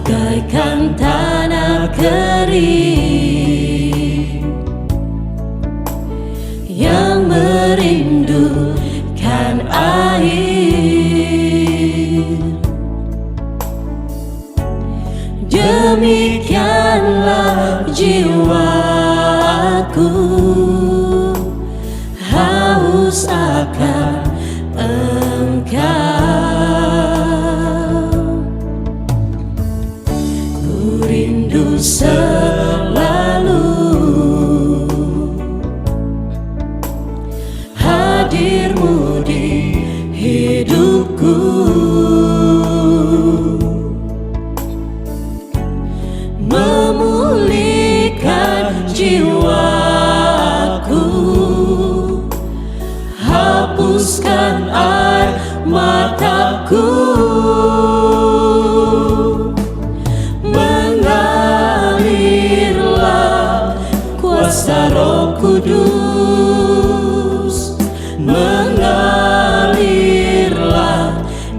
bagaikan tanah kering yang merindukan air. Demikianlah jiwaku haus akan Engkau. Ku rindu selalu hadir-Mu di hidupku, memulihkan jiwaku, hapuskan air mataku, mengalirlah kuasa Roh Kudus, mengalirlah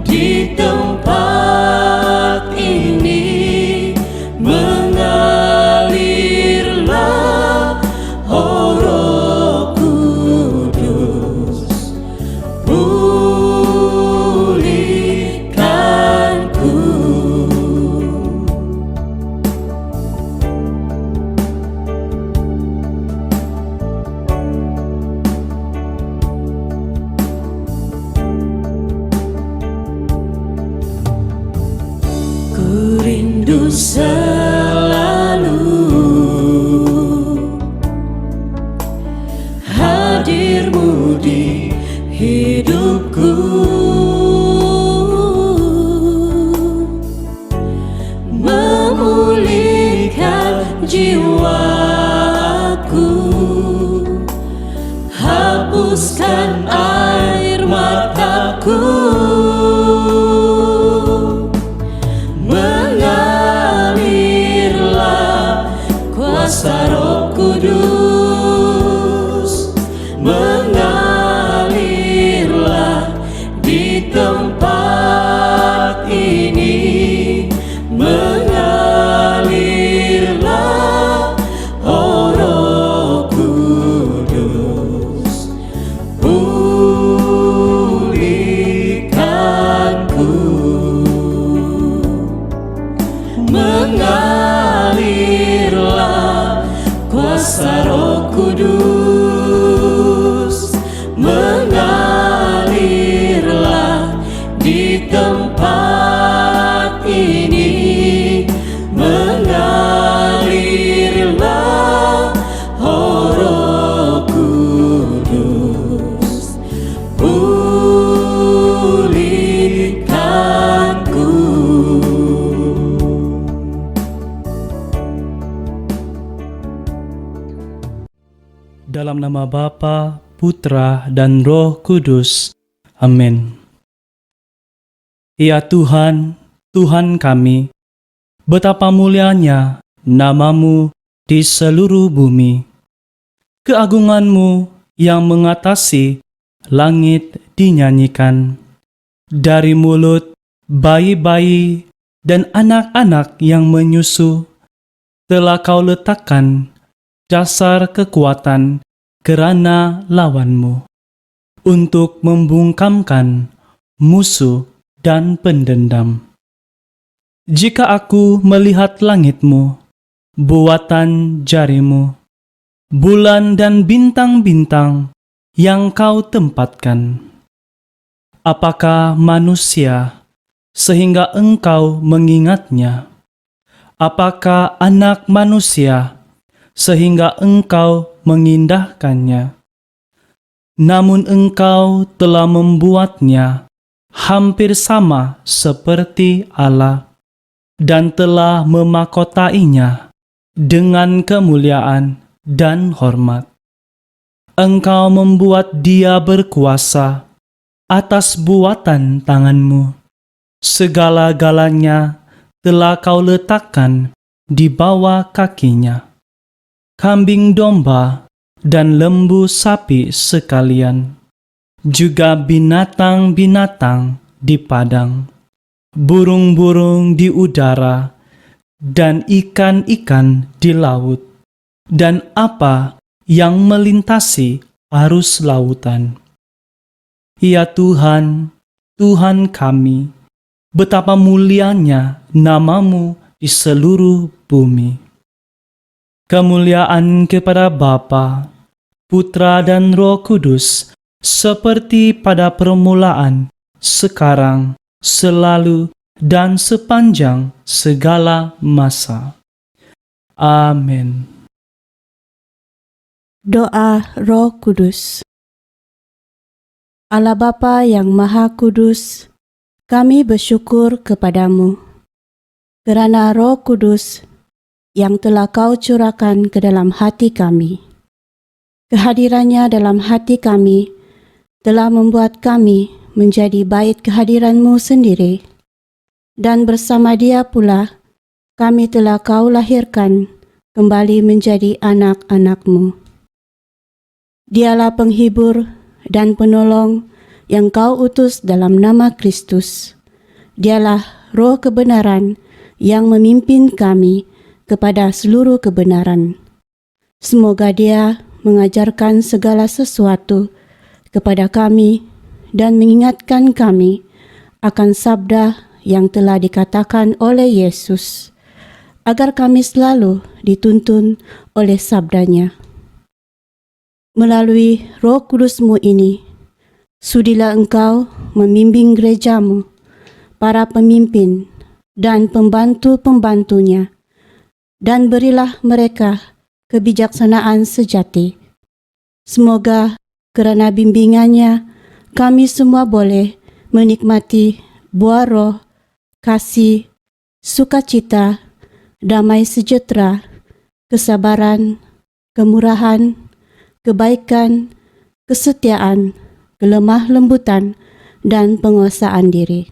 di tempat ini, mengalirlah, oh Roh Kudus, pulihkanku. Ku rindu selalu hadir-Mu di hidupku, memulihkan jiwaku, hapuskan air mataku, mengalirlah kuasa Roh Kudus, mengalirlah di tempat ini, mengalirlah, oh Roh Kudus, pulihkanku. Mengalirlah kuasa Roh Kudus, mengalirlah di tempat ini, mengalirlah, oh Roh Kudus, pulihkanku. Dalam nama Bapa, Putra, dan Roh Kudus. Amin. Ya Tuhan, Tuhan kami, betapa mulianya nama-Mu di seluruh bumi. Keagungan-Mu yang mengatasi langit dinyanyikan. Dari mulut bayi-bayi dan anak-anak yang menyusu, telah Kau letakkan dasar kekuatan kerana lawan-Mu, untuk membungkamkan musuh dan pendendam. Jika aku melihat langit-Mu, buatan jari-Mu, bulan dan bintang-bintang yang Kau tempatkan, apakah manusia sehingga Engkau mengingatnya? Apakah anak manusia sehingga Engkau mengindahkannya? Namun Engkau telah membuatnya hampir sama seperti Allah, dan telah memahkotainya dengan kemuliaan dan hormat. Engkau membuat dia berkuasa atas buatan tangan-Mu. Segala-galanya telah Kau letakkan di bawah kakinya. Kambing domba dan lembu sapi sekalian, juga binatang-binatang di padang, burung-burung di udara, dan ikan-ikan di laut, dan apa yang melintasi arus lautan. Ya Tuhan, Tuhan kami, betapa mulianya nama-Mu di seluruh bumi. Kemuliaan kepada Bapa, Putra dan Roh Kudus, seperti pada permulaan, sekarang, selalu, dan sepanjang segala masa. Amin. Doa Roh Kudus. Allah Bapa yang Maha Kudus, kami bersyukur kepadamu kerana Roh Kudus yang telah Kau curahkan ke dalam hati kami. Kehadirannya dalam hati kami telah membuat kami menjadi bait kehadiran-Mu sendiri, dan bersama Dia pula kami telah Kau lahirkan kembali menjadi anak-anak-Mu. Dialah penghibur dan penolong yang Kau utus dalam nama Kristus. Dialah Roh kebenaran yang memimpin kami kepada seluruh kebenaran. Semoga Dia mengajarkan segala sesuatu kepada kami dan mengingatkan kami akan sabda yang telah dikatakan oleh Yesus, agar kami selalu dituntun oleh sabdanya. Melalui Roh Kudus-Mu ini, sudilah Engkau membimbing gereja-Mu, para pemimpin dan pembantu-pembantunya, dan berilah mereka kebijaksanaan sejati. Semoga kerana bimbingannya, kami semua boleh menikmati buah roh, kasih, sukacita, damai sejahtera, kesabaran, kemurahan, kebaikan, kesetiaan, kelemah lembutan, dan penguasaan diri.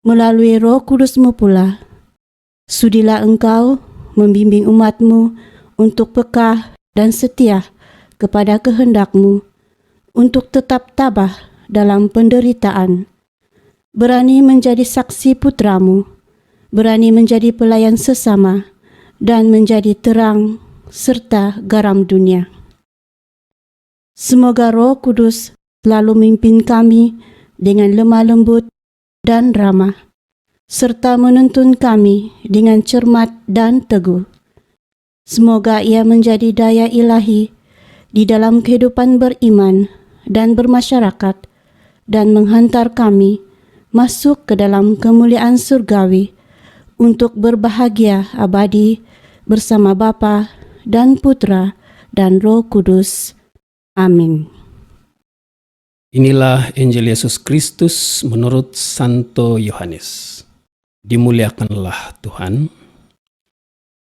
Melalui Roh Kudus-Mu pula, sudilah Engkau membimbing umat-Mu untuk pekah dan setia kepada kehendak-Mu, untuk tetap tabah dalam penderitaan, berani menjadi saksi putra-Mu, berani menjadi pelayan sesama, dan menjadi terang serta garam dunia. Semoga Roh Kudus selalu memimpin kami dengan lemah lembut dan ramah, serta menuntun kami dengan cermat dan teguh. Semoga Ia menjadi daya ilahi di dalam kehidupan beriman dan bermasyarakat, dan menghantar kami masuk ke dalam kemuliaan surgawi untuk berbahagia abadi bersama Bapa dan Putra dan Roh Kudus. Amin. Inilah Injil Yesus Kristus menurut Santo Yohanes. Dimuliakanlah Tuhan.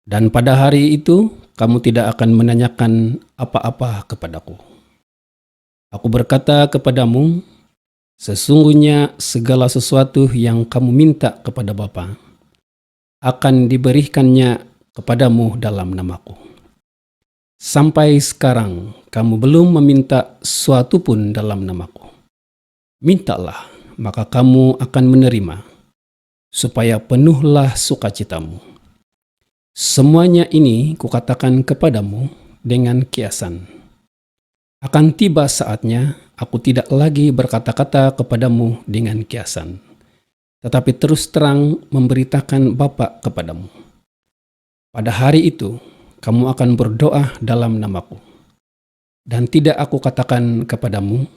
Dan pada hari itu, kamu tidak akan menanyakan apa-apa kepadaku. Aku berkata kepadamu, sesungguhnya segala sesuatu yang kamu minta kepada Bapa akan diberikannya kepadamu dalam namaku. Sampai sekarang, kamu belum meminta sesuatu pun dalam namaku. Mintalah, maka kamu akan menerima, supaya penuhlah sukacitamu. Semuanya ini kukatakan kepadamu dengan kiasan. Akan tiba saatnya, aku tidak lagi berkata-kata kepadamu dengan kiasan, tetapi terus terang memberitakan Bapa kepadamu. Pada hari itu, kamu akan berdoa dalam namaku. Dan tidak aku katakan kepadamu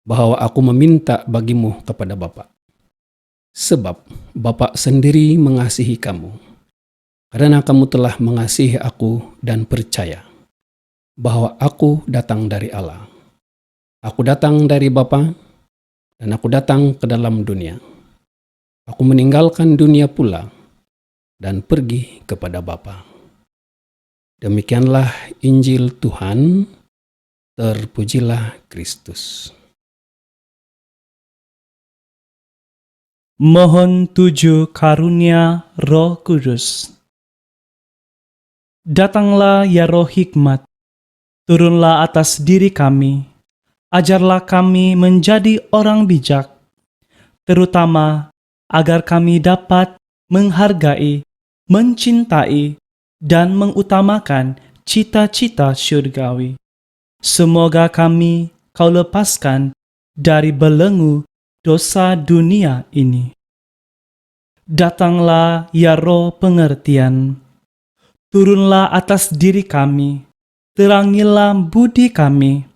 bahwa aku meminta bagimu kepada Bapa. Sebab Bapa sendiri mengasihi kamu, karena kamu telah mengasihi aku dan percaya bahwa aku datang dari Allah. Aku datang dari Bapa, dan aku datang ke dalam dunia. Aku meninggalkan dunia pula, dan pergi kepada Bapa. Demikianlah Injil Tuhan, terpujilah Kristus. Mohon tujuh karunia Roh Kudus. Datanglah ya Roh hikmat, turunlah atas diri kami, ajarlah kami menjadi orang bijak, terutama agar kami dapat menghargai, mencintai, dan mengutamakan cita-cita syurgawi. Semoga kami Kau lepaskan dari belenggu dosa dunia ini. Datanglah ya Roh pengertian, turunlah atas diri kami, terangilah budi kami,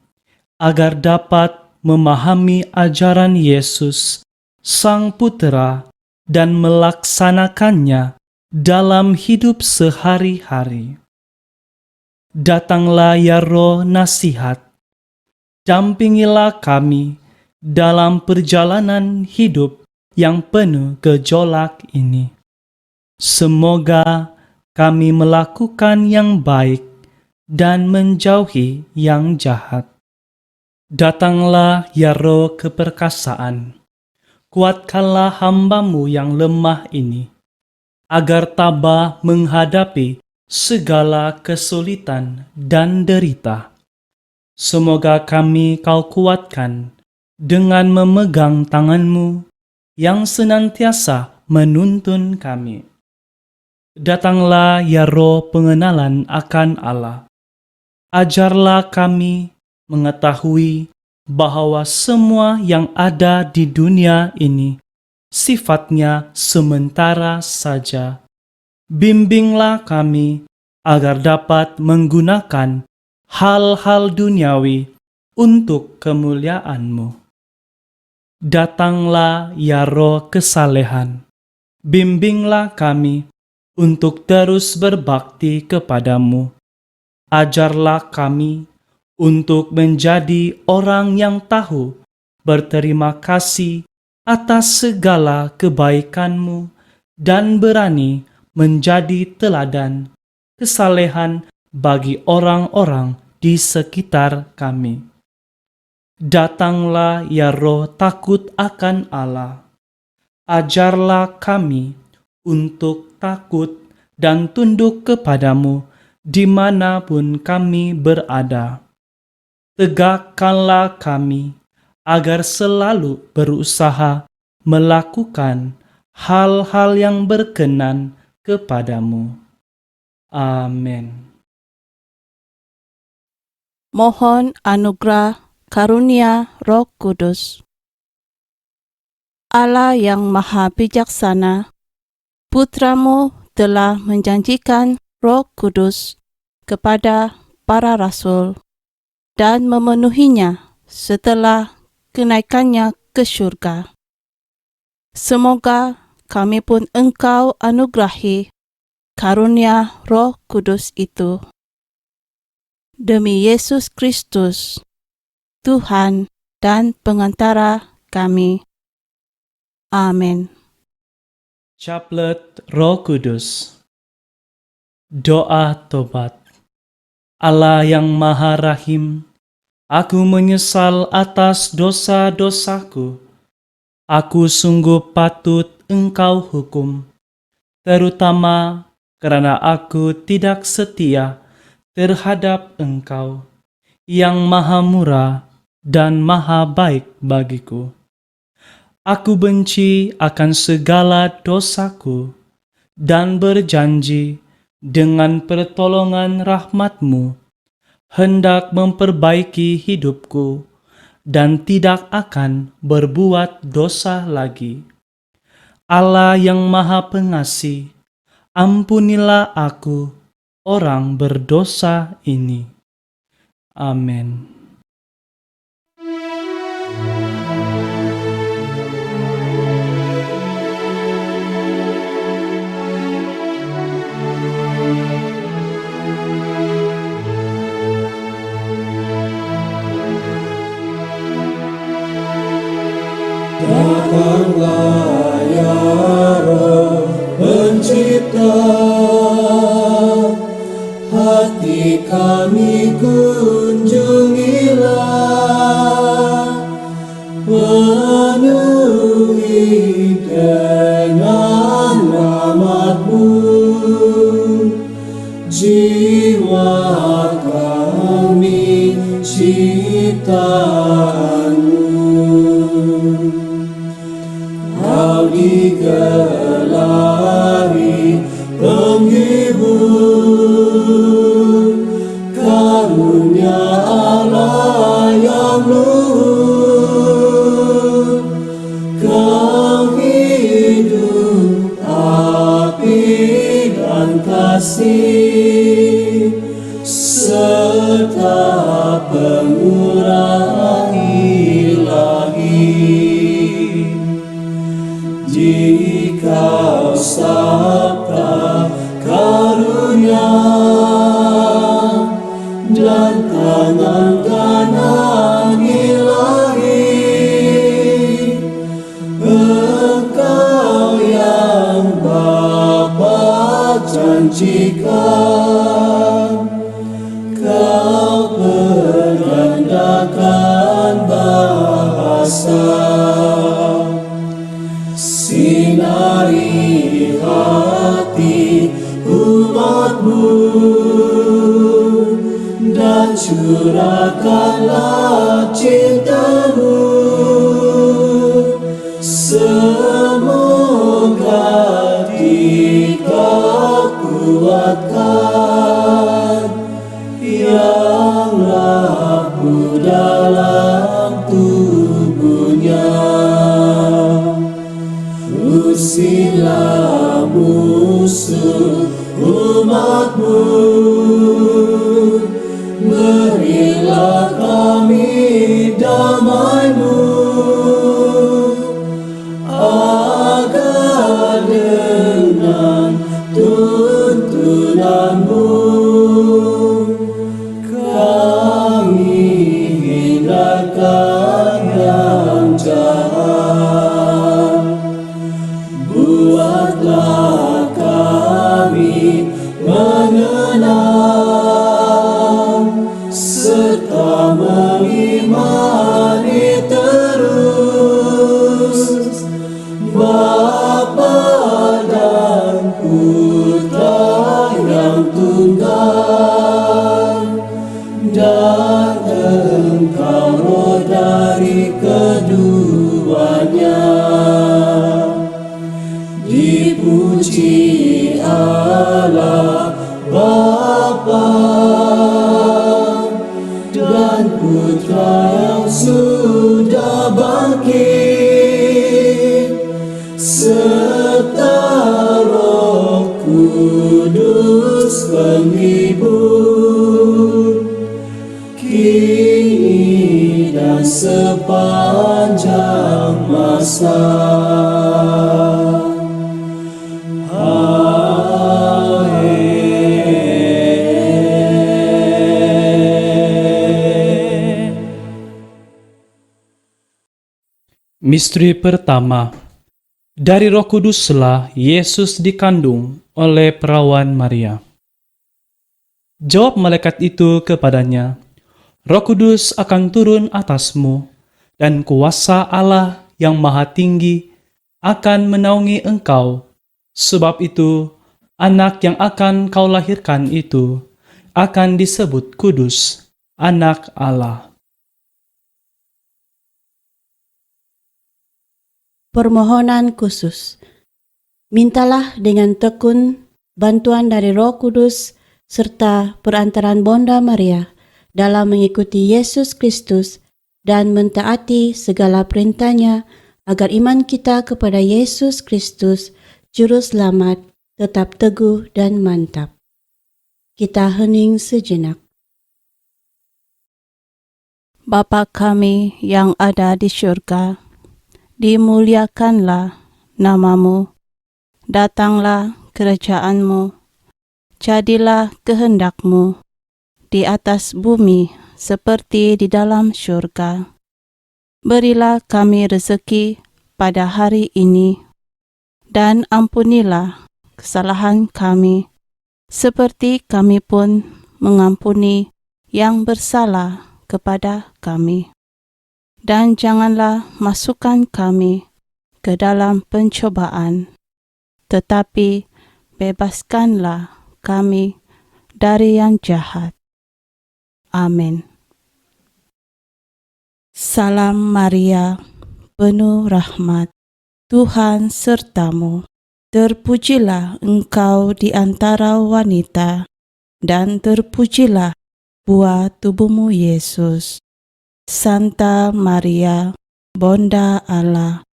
agar dapat memahami ajaran Yesus, Sang Putera, dan melaksanakannya dalam hidup sehari-hari. Datanglah ya Roh nasihat, dampingilah kami dalam perjalanan hidup yang penuh gejolak ini. Semoga kami melakukan yang baik dan menjauhi yang jahat. Datanglah ya Roh keperkasaan, kuatkanlah hamba-Mu yang lemah ini, agar tabah menghadapi segala kesulitan dan derita. Semoga kami Kau kuatkan dengan memegang tangan-Mu yang senantiasa menuntun kami. Datanglah ya Roh pengenalan akan Allah. Ajarlah kami mengetahui bahwa semua yang ada di dunia ini sifatnya sementara saja. Bimbinglah kami agar dapat menggunakan hal-hal duniawi untuk kemuliaan-Mu. Datanglah ya Roh kesalehan, bimbinglah kami untuk terus berbakti kepada-Mu. Ajarlah kami untuk menjadi orang yang tahu berterima kasih atas segala kebaikan-Mu dan berani menjadi teladan kesalehan bagi orang-orang di sekitar kami. Datanglah ya Roh takut akan Allah. Ajarlah kami untuk takut dan tunduk kepada-Mu dimanapun kami berada. Tegakkanlah kami agar selalu berusaha melakukan hal-hal yang berkenan kepada-Mu. Amin. Mohon anugerah karunia Roh Kudus. Allah yang Maha Bijaksana, Putra-Mu telah menjanjikan Roh Kudus kepada para rasul dan memenuhinya setelah kenaikannya ke surga. Semoga kami pun Engkau anugerahi karunia Roh Kudus itu. Demi Yesus Kristus, Tuhan dan pengantara kami. Amin. Caplet Roh Kudus. Doa tobat. Allah yang Maha Rahim, aku menyesal atas dosa-dosaku. Aku sungguh patut Engkau hukum, terutama karena aku tidak setia terhadap Engkau, yang Maha Murah dan Maha Baik bagiku. Aku benci akan segala dosaku dan berjanji dengan pertolongan rahmat-Mu hendak memperbaiki hidupku dan tidak akan berbuat dosa lagi. Allah yang Maha Pengasih, ampunilah aku, orang berdosa ini. Amin. Datanglah ya Roh Pencipta, hati kami kunjungilah, penuhi dengan rahmat-Mu jiwa kami ciptaan-Mu. Kau digelar kuasa. Sinari hati umat-Mu dan curahkanlah cinta-Mu. Semoga Dikau kuatkan yang rapuh dalam tubuhnya. Usirlah musuh umat-Mu, berilah kami damai-Mu, agar dengan tuntunan-Mu kami hindarkan yang jahat. Buatlah kami mengenal serta mengimani terus Bapa dan Putra yang tunggal, dan Engkau Roh dari keduanya. Dipuji Allah Bapa dan Putra yang sudah bangkit, serta Roh Kudus penghibur, kini dan sepanjang masa. Misteri pertama, dari Roh Kuduslah Yesus dikandung oleh perawan Maria. Jawab malaikat itu kepadanya, Roh Kudus akan turun atasmu, dan kuasa Allah yang Maha Tinggi akan menaungi engkau. Sebab itu, anak yang akan kau lahirkan itu akan disebut kudus, anak Allah. Permohonan khusus. Mintalah dengan tekun bantuan dari Roh Kudus serta perantaraan Bonda Maria dalam mengikuti Yesus Kristus dan mentaati segala perintahnya agar iman kita kepada Yesus Kristus, Juru Selamat, tetap teguh dan mantap. Kita hening sejenak. Bapa kami yang ada di syurga, dimuliakanlah nama-Mu, datanglah kerajaan-Mu, jadilah kehendak-Mu di atas bumi seperti di dalam syurga. Berilah kami rezeki pada hari ini, dan ampunilah kesalahan kami, seperti kami pun mengampuni yang bersalah kepada kami. Dan janganlah masukkan kami ke dalam pencobaan, tetapi bebaskanlah kami dari yang jahat. Amin. Salam Maria, penuh rahmat, Tuhan sertamu. Terpujilah engkau di antara wanita, dan terpujilah buah tubuhmu Yesus. Santa Maria, Bonda Allah,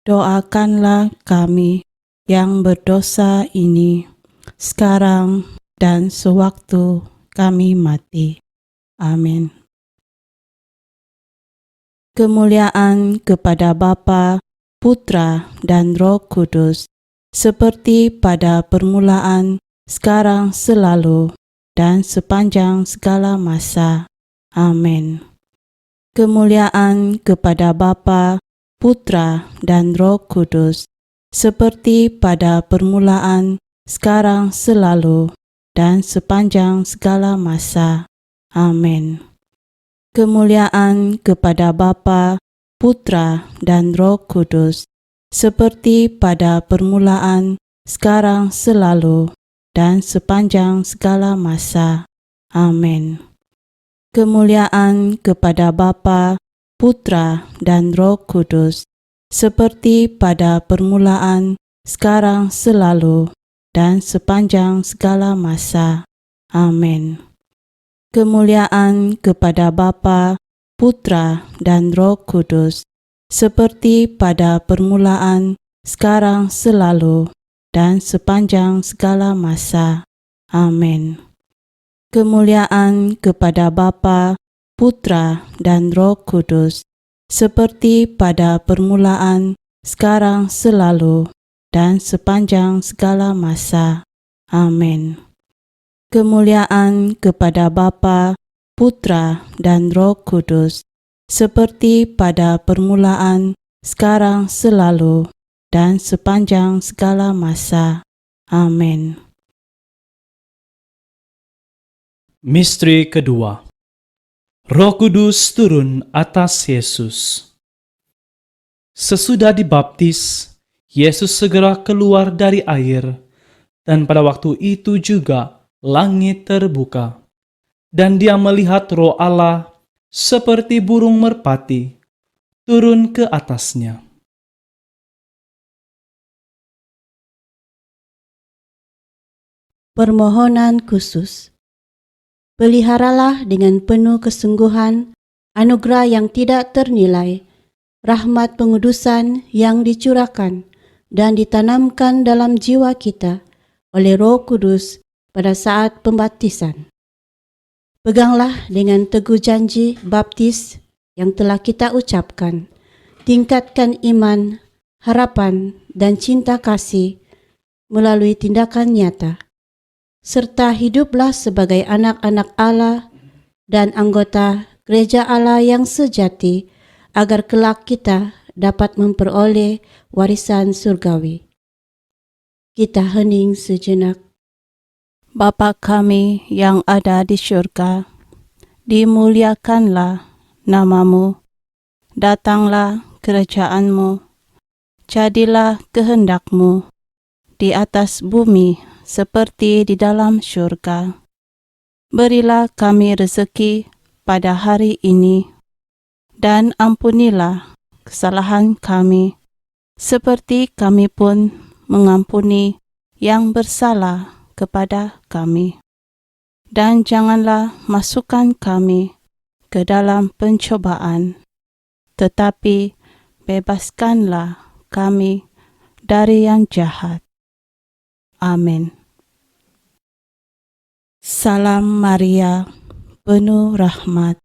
doakanlah kami yang berdosa ini, sekarang dan sewaktu kami mati. Amin. Kemuliaan kepada Bapa, Putra, dan Roh Kudus, seperti pada permulaan, sekarang, selalu, dan sepanjang segala masa. Amin. Kemuliaan kepada Bapa, Putra, dan Roh Kudus, seperti pada permulaan, sekarang, selalu, dan sepanjang segala masa. Amin. Kemuliaan kepada Bapa, Putra, dan Roh Kudus, seperti pada permulaan, sekarang, selalu, dan sepanjang segala masa. Amin. Kemuliaan kepada Bapa, Putra, dan Roh Kudus, seperti pada permulaan, sekarang, selalu, dan sepanjang segala masa. Amin. Kemuliaan kepada Bapa, Putra, dan Roh Kudus, seperti pada permulaan, sekarang, selalu, dan sepanjang segala masa. Amin. Kemuliaan kepada Bapa, Putra, dan Roh Kudus, seperti pada permulaan, sekarang, selalu, dan sepanjang segala masa. Amin. Kemuliaan kepada Bapa, Putra, dan Roh Kudus, seperti pada permulaan, sekarang, selalu, dan sepanjang segala masa. Amin. Misteri kedua. Roh Kudus turun atas Yesus. Sesudah dibaptis, Yesus segera keluar dari air, dan pada waktu itu juga langit terbuka, dan dia melihat Roh Allah seperti burung merpati turun ke atasnya. Permohonan khusus. Peliharalah dengan penuh kesungguhan anugerah yang tidak ternilai, rahmat pengudusan yang dicurahkan dan ditanamkan dalam jiwa kita oleh Roh Kudus pada saat pembaptisan. Peganglah dengan teguh janji baptis yang telah kita ucapkan. Tingkatkan iman, harapan, dan cinta kasih melalui tindakan nyata, serta hiduplah sebagai anak-anak Allah dan anggota Gereja Allah yang sejati, agar kelak kita dapat memperoleh warisan surgawi. Kita hening sejenak. Bapa kami yang ada di syurga, dimuliakanlah namamu, datanglah kerajaanmu, jadilah kehendakmu di atas bumi seperti di dalam syurga. Berilah kami rezeki pada hari ini, dan ampunilah kesalahan kami, seperti kami pun mengampuni yang bersalah kepada kami. Dan janganlah masukkan kami ke dalam pencobaan, tetapi bebaskanlah kami dari yang jahat. Amin. Salam Maria, penuh rahmat,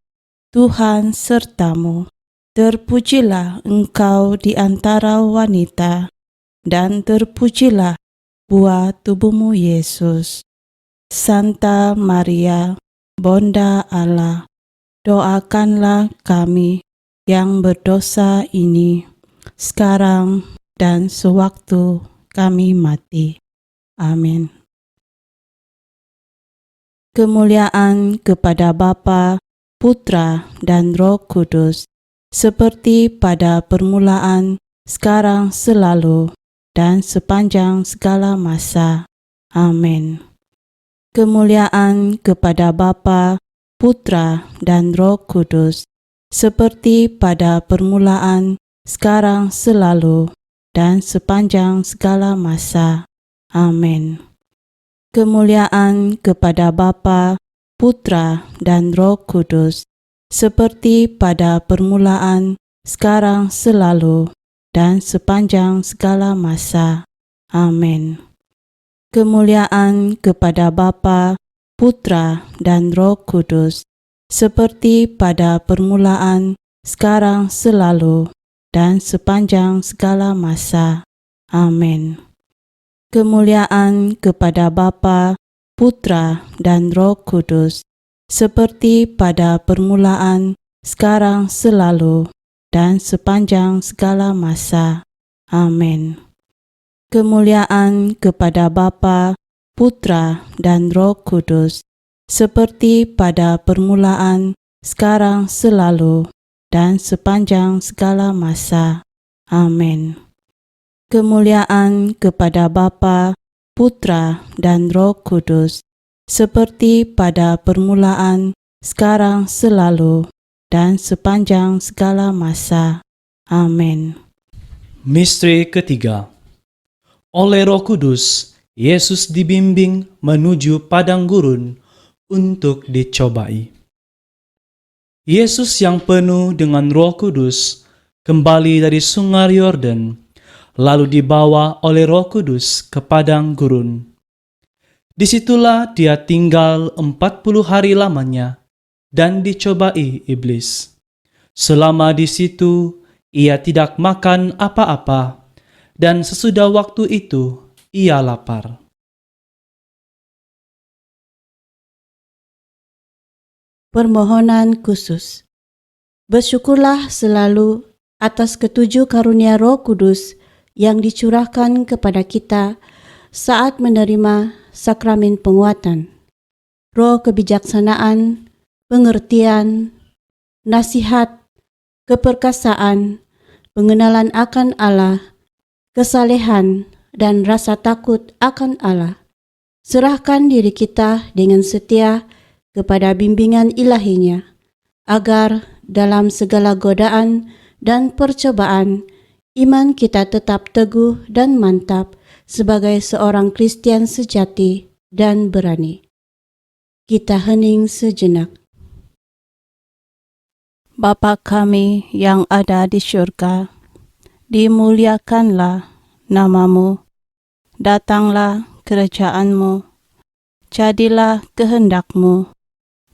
Tuhan sertamu. Terpujilah engkau di antara wanita, dan terpujilah buah tubuhmu Yesus. Santa Maria, Bonda Allah, doakanlah kami yang berdosa ini, sekarang dan sewaktu kami mati. Amin. Kemuliaan kepada Bapa, Putra, dan Roh Kudus, seperti pada permulaan, sekarang, selalu, dan sepanjang segala masa. Amin. Kemuliaan kepada Bapa, Putra, dan Roh Kudus, seperti pada permulaan, sekarang, selalu, dan sepanjang segala masa. Amin. Kemuliaan kepada Bapa, Putra, dan Roh Kudus, seperti pada permulaan, sekarang, selalu, dan sepanjang segala masa. Amin. Kemuliaan kepada Bapa, Putra, dan Roh Kudus, seperti pada permulaan, sekarang, selalu, dan sepanjang segala masa. Amin. Kemuliaan kepada Bapa, Putra, dan Roh Kudus, seperti pada permulaan, sekarang, selalu, dan sepanjang segala masa. Amin. Kemuliaan kepada Bapa, Putra, dan Roh Kudus, seperti pada permulaan, sekarang, selalu, dan sepanjang segala masa. Amin. Kemuliaan kepada Bapa, Putra, dan Roh Kudus, seperti pada permulaan, sekarang, selalu, dan sepanjang segala masa. Amin. Misteri ketiga. Oleh Roh Kudus, Yesus dibimbing menuju padang gurun untuk dicobai. Yesus yang penuh dengan Roh Kudus kembali dari Sungai Yordan, lalu dibawa oleh Roh Kudus ke padang gurun. Disitulah dia tinggal 40 hari lamanya dan dicobai iblis. Selama di situ, ia tidak makan apa-apa, dan sesudah waktu itu, ia lapar. Permohonan khusus. Bersyukurlah selalu atas ketujuh karunia Roh Kudus yang dicurahkan kepada kita saat menerima sakramen penguatan, roh kebijaksanaan, pengertian, nasihat, keperkasaan, pengenalan akan Allah, kesalehan, dan rasa takut akan Allah. Serahkan diri kita dengan setia kepada bimbingan ilahinya, agar dalam segala godaan dan percobaan, iman kita tetap teguh dan mantap sebagai seorang Kristen sejati dan berani. Kita hening sejenak. Bapa kami yang ada di syurga, dimuliakanlah namamu, datanglah kerajaanmu, jadilah kehendakmu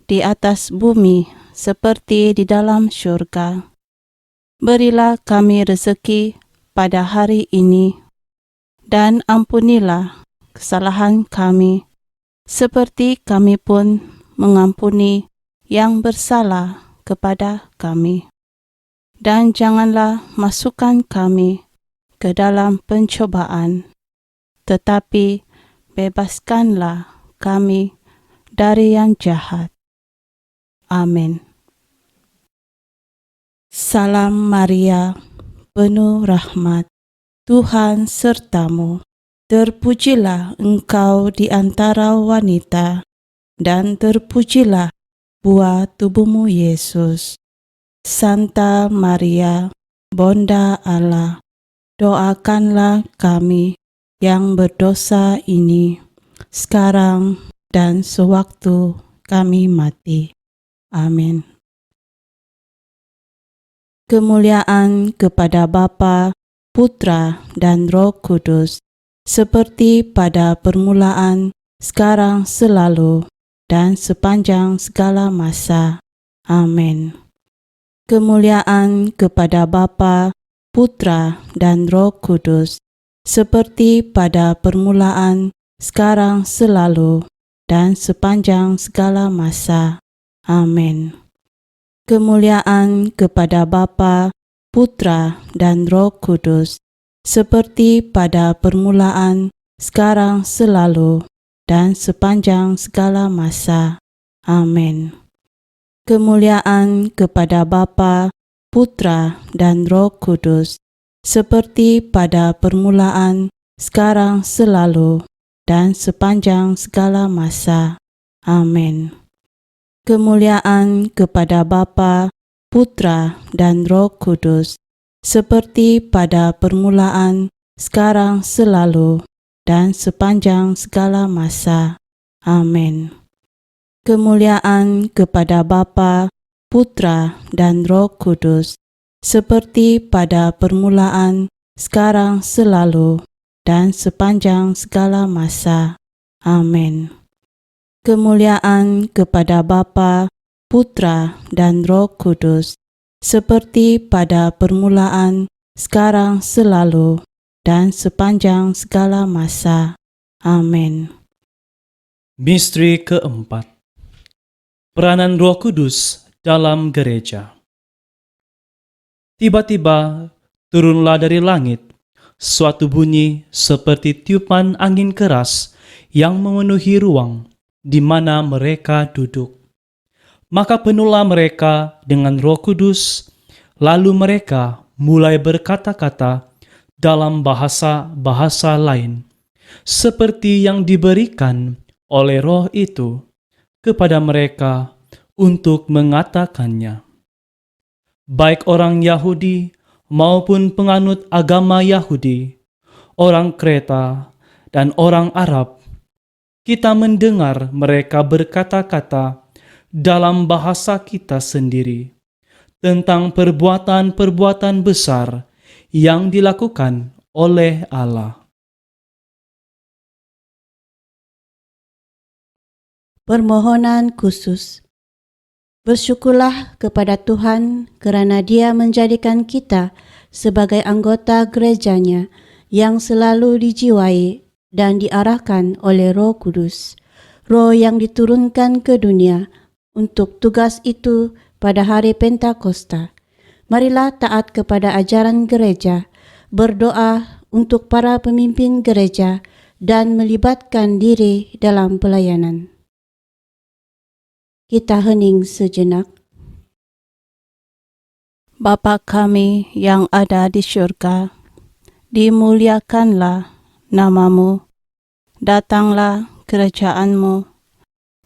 di atas bumi seperti di dalam syurga. Berilah kami rezeki pada hari ini, dan ampunilah kesalahan kami, seperti kami pun mengampuni yang bersalah kepada kami. Dan janganlah masukkan kami ke dalam pencobaan, tetapi bebaskanlah kami dari yang jahat. Amin. Salam Maria, penuh rahmat, Tuhan sertamu. Terpujilah engkau di antara wanita, dan terpujilah buah tubuhmu Yesus. Santa Maria, Bunda Allah, doakanlah kami yang berdosa ini, sekarang dan sewaktu kami mati. Amin. Kemuliaan kepada Bapa, Putra, dan Roh Kudus, seperti pada permulaan, sekarang, selalu, dan sepanjang segala masa. Amin. Kemuliaan kepada Bapa, Putra, dan Roh Kudus, seperti pada permulaan, sekarang, selalu, dan sepanjang segala masa. Amin. Kemuliaan kepada Bapa, Putra, dan Roh Kudus, seperti pada permulaan, sekarang, selalu, dan sepanjang segala masa. Amin. Kemuliaan kepada Bapa, Putra, dan Roh Kudus, seperti pada permulaan, sekarang, selalu, dan sepanjang segala masa. Amin. Kemuliaan kepada Bapa, Putra, dan Roh Kudus, seperti pada permulaan, sekarang, selalu, dan sepanjang segala masa. Amin. Kemuliaan kepada Bapa, Putra, dan Roh Kudus, seperti pada permulaan, sekarang, selalu, dan sepanjang segala masa. Amin. Kemuliaan kepada Bapa, Putra, dan Roh Kudus, seperti pada permulaan, sekarang, selalu, dan sepanjang segala masa. Amin. Misteri keempat. Peranan Roh Kudus dalam gereja. Tiba-tiba turunlah dari langit suatu bunyi seperti tiupan angin keras yang memenuhi ruang di mana mereka duduk. Maka penuhlah mereka dengan Roh Kudus Lalu mereka mulai berkata-kata dalam bahasa-bahasa lain, seperti yang diberikan oleh Roh itu kepada mereka untuk mengatakannya. Baik orang Yahudi maupun penganut agama Yahudi, orang Kreta dan orang Arab, kita mendengar mereka berkata-kata dalam bahasa kita sendiri tentang perbuatan-perbuatan besar yang dilakukan oleh Allah. Permohonan khusus. Bersyukurlah kepada Tuhan kerana Dia menjadikan kita sebagai anggota gerejanya yang selalu dijiwai dan diarahkan oleh Roh Kudus, Roh yang diturunkan ke dunia untuk tugas itu pada hari Pentakosta. Marilah taat kepada ajaran gereja, berdoa untuk para pemimpin gereja dan melibatkan diri dalam pelayanan. Kita hening sejenak. Bapa kami yang ada di syurga, dimuliakanlah namamu, datanglah kerajaan-Mu,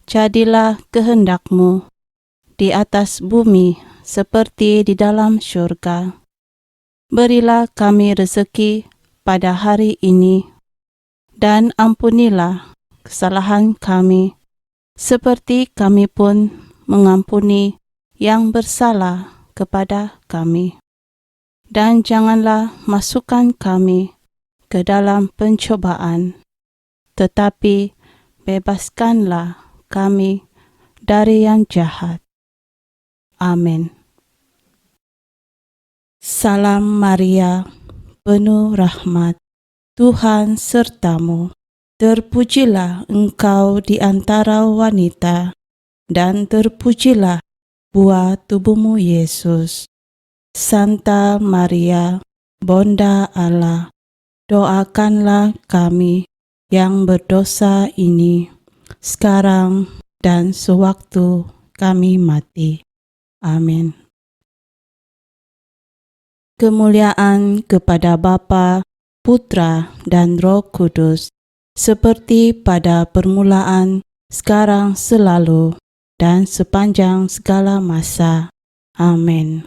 jadilah kehendak-Mu di atas bumi seperti di dalam syurga. Berilah kami rezeki pada hari ini, dan ampunilah kesalahan kami, seperti kami pun mengampuni yang bersalah kepada kami. Dan janganlah masukkan kami ke dalam pencobaan, tetapi bebaskanlah kami dari yang jahat. Amin. Salam Maria, penuh rahmat, Tuhan sertamu. Terpujilah engkau di antara wanita, dan terpujilah buah tubuhmu Yesus. Santa Maria, Bonda Allah, doakanlah kami yang berdosa ini, sekarang dan sewaktu kami mati. Amin. Kemuliaan kepada Bapa, Putra, dan Roh Kudus, seperti pada permulaan, sekarang, selalu, dan sepanjang segala masa. Amin.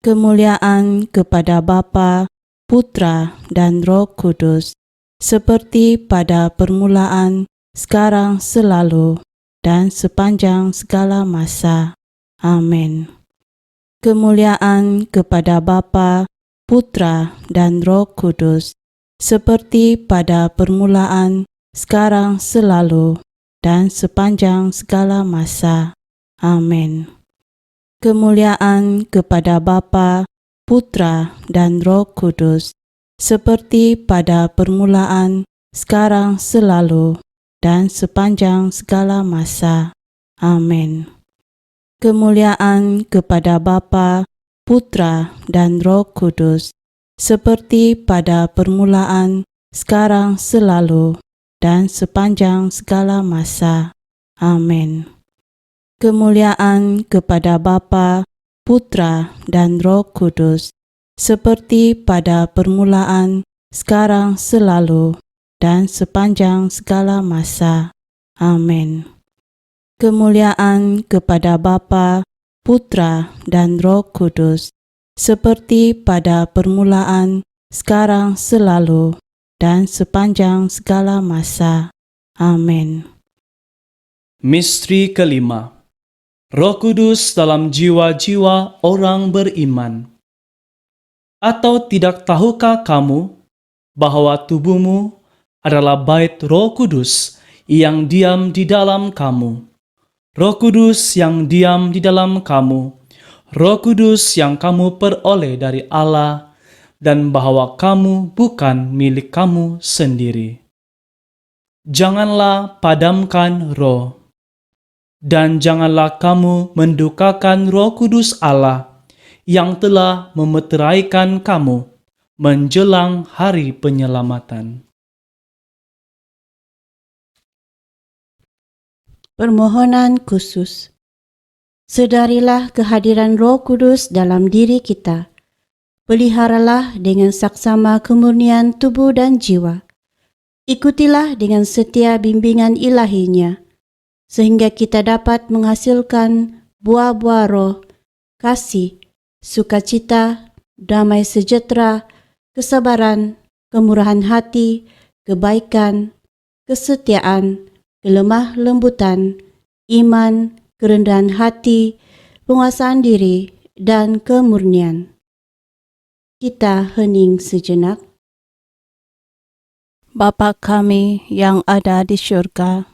Kemuliaan kepada Bapa, Putra, dan Roh Kudus, seperti pada permulaan, sekarang, selalu, dan sepanjang segala masa. Amin. Kemuliaan kepada Bapa, Putra, dan Roh Kudus, seperti pada permulaan, sekarang, selalu, dan sepanjang segala masa. Amin. Kemuliaan kepada Bapa, Putra, dan Roh Kudus, seperti pada permulaan, sekarang, selalu, dan sepanjang segala masa. Amin. Kemuliaan kepada Bapa, Putra, dan Roh Kudus, seperti pada permulaan, sekarang, selalu, dan sepanjang segala masa. Amin. Kemuliaan kepada Bapa, Putra, dan Roh Kudus, seperti pada permulaan, sekarang, selalu, dan sepanjang segala masa. Amin. Kemuliaan kepada Bapa, Putra, dan Roh Kudus, seperti pada permulaan, sekarang, selalu, dan sepanjang segala masa. Amin. Misteri kelima, Roh Kudus dalam jiwa-jiwa orang beriman. Atau tidak tahukah kamu bahwa tubuhmu adalah bait Roh Kudus yang diam di dalam kamu? Roh Kudus yang diam di dalam kamu, Roh Kudus yang kamu peroleh dari Allah, dan bahwa kamu bukan milik kamu sendiri. Janganlah padamkan roh, dan janganlah kamu mendukakan Roh Kudus Allah yang telah memeteraikan kamu menjelang hari penyelamatan. Permohonan khusus. Sedarilah kehadiran Roh Kudus dalam diri kita. Peliharalah dengan saksama kemurnian tubuh dan jiwa. Ikutilah dengan setia bimbingan ilahinya, sehingga kita dapat menghasilkan buah-buah roh, kasih, sukacita, damai sejahtera, kesabaran, kemurahan hati, kebaikan, kesetiaan, kelemah lembutan, iman, kerendahan hati, penguasaan diri, dan kemurnian. Kita hening sejenak. Bapa kami yang ada di syurga,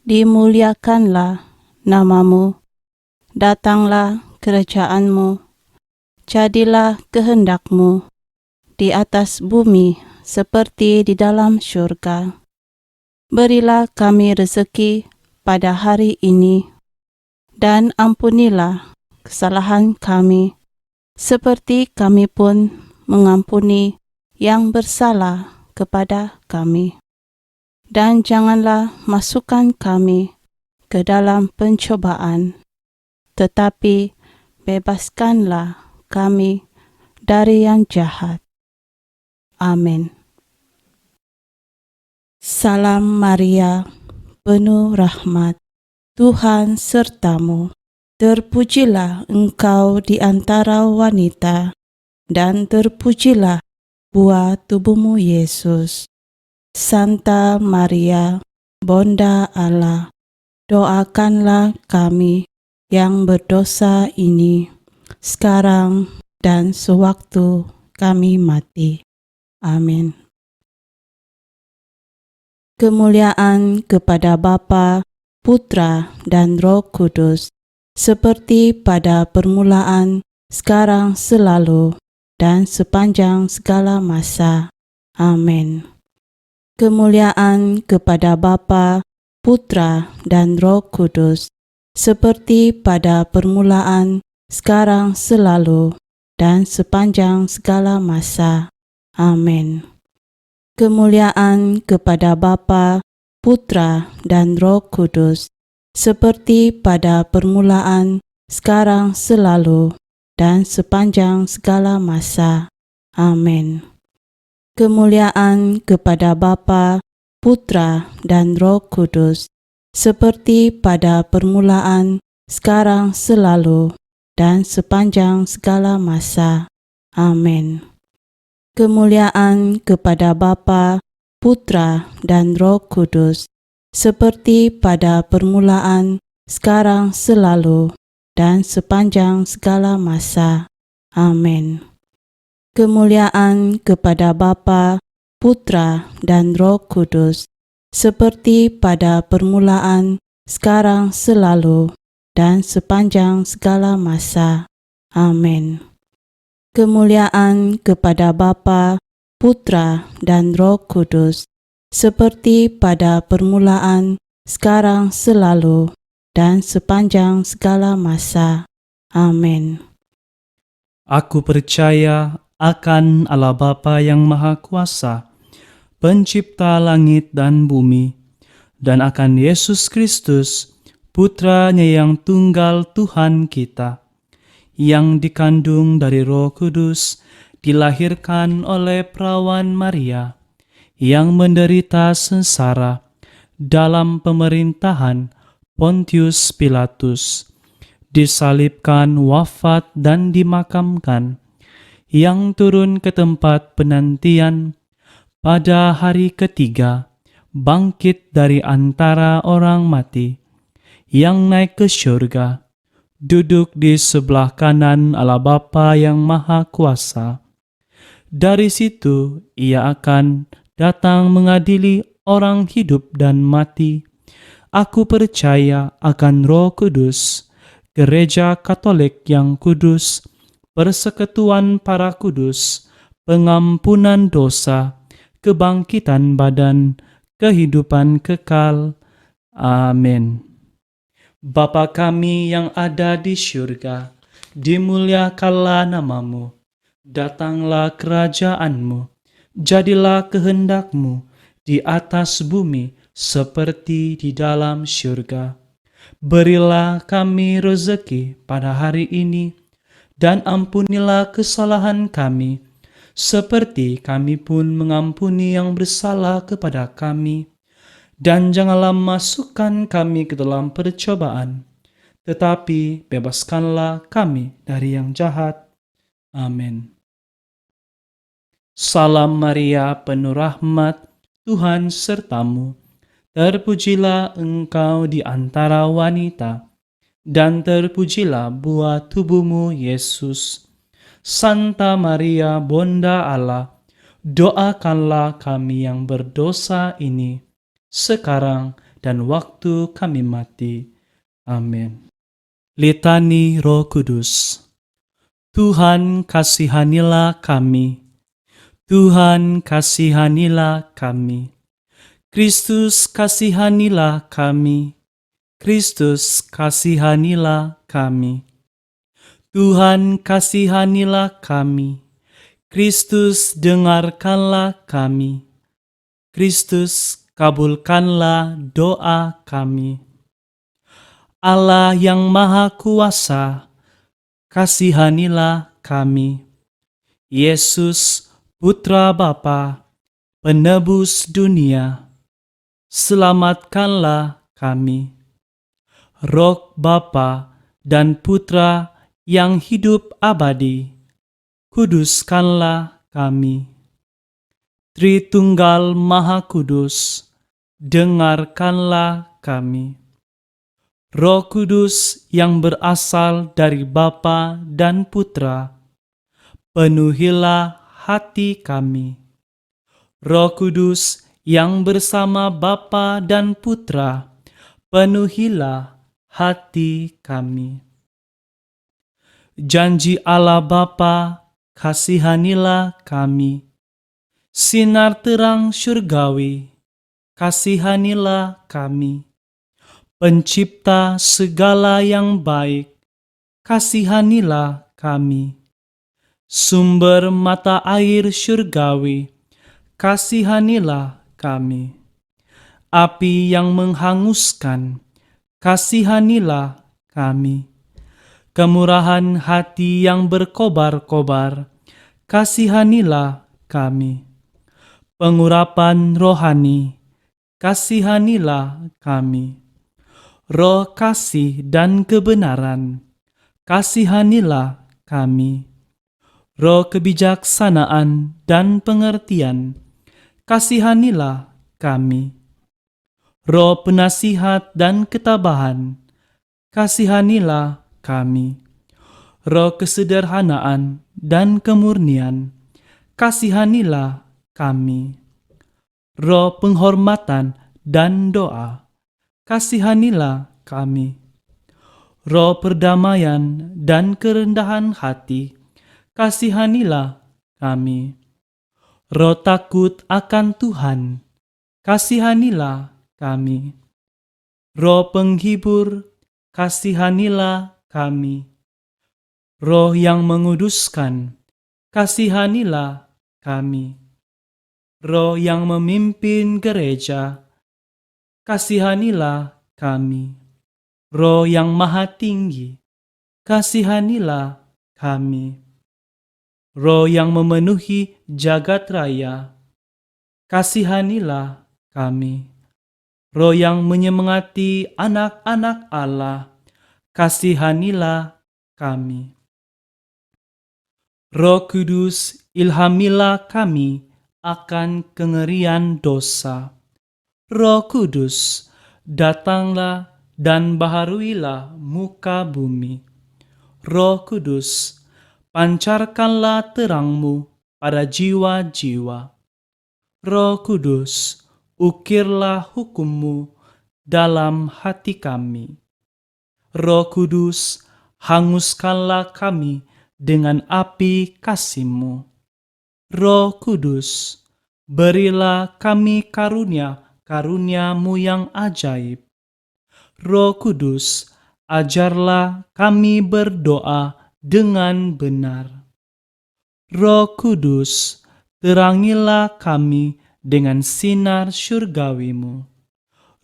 dimuliakanlah namamu, datanglah kerajaanmu, jadilah kehendakmu di atas bumi seperti di dalam syurga. Berilah kami rezeki pada hari ini, dan ampunilah kesalahan kami, seperti kami pun mengampuni yang bersalah kepada kami. Dan janganlah masukkan kami ke dalam pencobaan, tetapi bebaskanlah kami dari yang jahat. Amin. Salam Maria, penuh rahmat, Tuhan sertamu. Terpujilah engkau di antara wanita, dan terpujilah buah tubuhmu Yesus. Santa Maria, Bunda Allah, doakanlah kami yang berdosa ini, sekarang dan sewaktu kami mati. Amin. Kemuliaan kepada Bapa, Putra, dan Roh Kudus, seperti pada permulaan, sekarang, selalu, dan sepanjang segala masa. Amin. Kemuliaan kepada Bapa, Putra, dan Roh Kudus, seperti pada permulaan, sekarang, selalu, dan sepanjang segala masa. Amin. Kemuliaan kepada Bapa, Putra, dan Roh Kudus, seperti pada permulaan, sekarang, selalu, dan sepanjang segala masa. Amin. Kemuliaan kepada Bapa, Putra, dan Roh Kudus, seperti pada permulaan, sekarang, selalu, dan sepanjang segala masa. Amin. Kemuliaan kepada Bapa, Putra, dan Roh Kudus, seperti pada permulaan, sekarang, selalu, dan sepanjang segala masa. Amin. Kemuliaan kepada Bapa, Putra, dan Roh Kudus, seperti pada permulaan, sekarang, selalu, dan sepanjang segala masa. Amin. Kemuliaan kepada Bapa, Putra, dan Roh Kudus, seperti pada permulaan, sekarang, selalu, dan sepanjang segala masa. Amin. Aku percaya akan Allah Bapa yang Maha Kuasa, pencipta langit dan bumi, dan akan Yesus Kristus, Putranya yang tunggal Tuhan kita, yang dikandung dari Roh Kudus, dilahirkan oleh perawan Maria, yang menderita sengsara dalam pemerintahan Pontius Pilatus, disalibkan, wafat, dan dimakamkan, yang turun ke tempat penantian, pada hari ketiga bangkit dari antara orang mati, yang naik ke syurga, duduk di sebelah kanan Allah Bapa yang Maha Kuasa. Dari situ ia akan datang mengadili orang hidup dan mati. Aku percaya akan Roh Kudus, Gereja Katolik yang kudus, persekutuan para kudus, pengampunan dosa, kebangkitan badan, kehidupan kekal. Amin. Bapa kami yang ada di syurga, dimuliakanlah namamu, datanglah kerajaanmu, jadilah kehendakmu di atas bumi seperti di dalam syurga. Berilah kami rezeki pada hari ini, dan ampunilah kesalahan kami, seperti kami pun mengampuni yang bersalah kepada kami. Dan janganlah masukkan kami ke dalam percobaan, tetapi bebaskanlah kami dari yang jahat. Amin. Salam Maria, penuh rahmat, Tuhan sertamu. Terpujilah engkau di antara wanita, dan terpujilah buah tubuhmu, Yesus. Santa Maria, Bunda Allah, doakanlah kami yang berdosa ini, sekarang dan waktu kami mati. Amin. Litani Roh Kudus. Tuhan, kasihanilah kami. Tuhan, kasihanilah kami. Kristus, kasihanilah kami. Kristus, kasihanilah kami. Tuhan, kasihanilah kami. Kristus, dengarkanlah kami. Kristus, kabulkanlah doa kami. Allah yang Maha Kuasa, kasihanilah kami. Yesus, Putra Bapa, penebus dunia, selamatkanlah kami. Roh Bapa dan Putra yang hidup abadi, kuduskanlah kami. Tritunggal Maha Kudus, dengarkanlah kami. Roh Kudus yang berasal dari Bapa dan Putra, penuhilah hati kami. Roh Kudus yang bersama Bapa dan Putra, penuhilah hati kami. Janji Allah Bapa, kasihanilah kami. Sinar terang syurgawi, kasihanilah kami. Pencipta segala yang baik, kasihanilah kami. Sumber mata air syurgawi, kasihanilah kami. Api yang menghanguskan, kasihanilah kami. Kemurahan hati yang berkobar-kobar, kasihanilah kami. Pengurapan rohani, kasihanilah kami. Roh kasih dan kebenaran, kasihanilah kami. Roh kebijaksanaan dan pengertian, kasihanilah kami. Roh penasihat dan ketabahan, kasihanilah kami. Roh kesederhanaan dan kemurnian, kasihanilah kami. Roh penghormatan dan doa, kasihanilah kami. Roh perdamaian dan kerendahan hati, kasihanilah kami. Roh takut akan Tuhan, kasihanilah kami. Roh penghibur, kasihanilah kami. Roh yang menguduskan, kasihanilah kami. Roh yang memimpin gereja, kasihanilah kami. Roh yang maha tinggi, kasihanilah kami. Roh yang memenuhi jagat raya, kasihanilah kami. Roh yang menyemangati anak-anak Allah, kasihanilah kami. Roh Kudus, ilhamilah kami akan kengerian dosa. Roh Kudus, datanglah dan baharuilah muka bumi. Roh Kudus, pancarkanlah terangmu pada jiwa-jiwa. Roh Kudus, ukirlah hukummu dalam hati kami. Roh Kudus, hanguskanlah kami dengan api kasih-Mu. Roh Kudus, berilah kami karunia-Karunia-Mu yang ajaib. Roh Kudus, ajarlah kami berdoa dengan benar. Roh Kudus, terangilah kami dengan sinar syurgawi-Mu.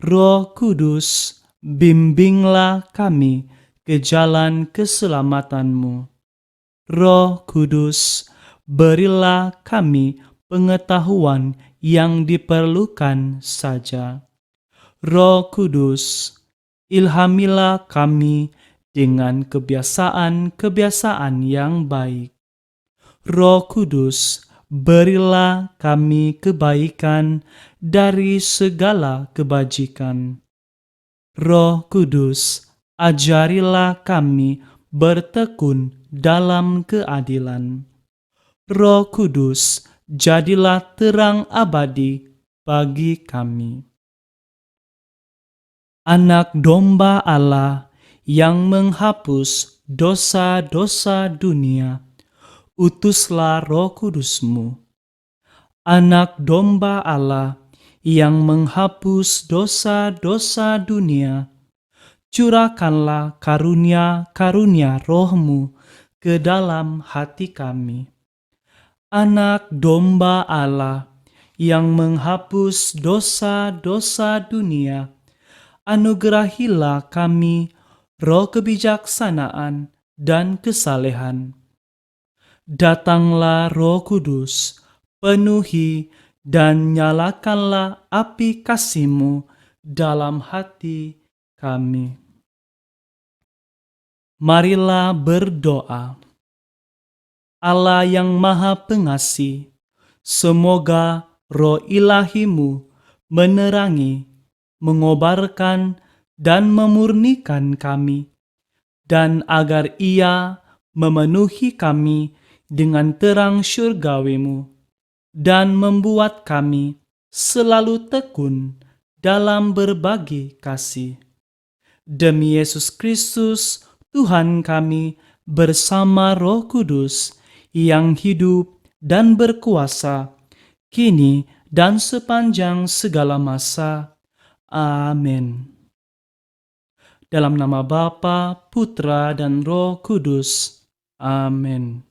Roh Kudus, bimbinglah kami ke jalan keselamatan-Mu. Roh Kudus, berilah kami pengetahuan yang diperlukan saja. Roh Kudus, ilhamilah kami dengan kebiasaan-kebiasaan yang baik. Roh Kudus, berilah kami kebaikan dari segala kebajikan. Roh Kudus, ajarilah kami bertekun dalam keadilan. Roh Kudus, jadilah terang abadi bagi kami. Anak domba Allah yang menghapus dosa-dosa dunia, utuslah Roh Kudus-Mu. Anak domba Allah yang menghapus dosa-dosa dunia, curahkanlah karunia-karunia Roh-Mu ke dalam hati kami. Anak domba Allah yang menghapus dosa-dosa dunia, anugerahilah kami roh kebijaksanaan dan kesalehan. Datanglah Roh Kudus, penuhi dan nyalakanlah api kasih-Mu dalam hati kami. Marilah berdoa. Allah yang Maha Pengasih, semoga roh ilahi-Mu menerangi, mengobarkan, dan memurnikan kami, dan agar Ia memenuhi kami dengan terang syurgawi-Mu, dan membuat kami selalu tekun dalam berbagi kasih. Demi Yesus Kristus, Tuhan kami, bersama Roh Kudus, yang hidup dan berkuasa, kini dan sepanjang segala masa. Amin. Dalam nama Bapa, Putra, dan Roh Kudus. Amin.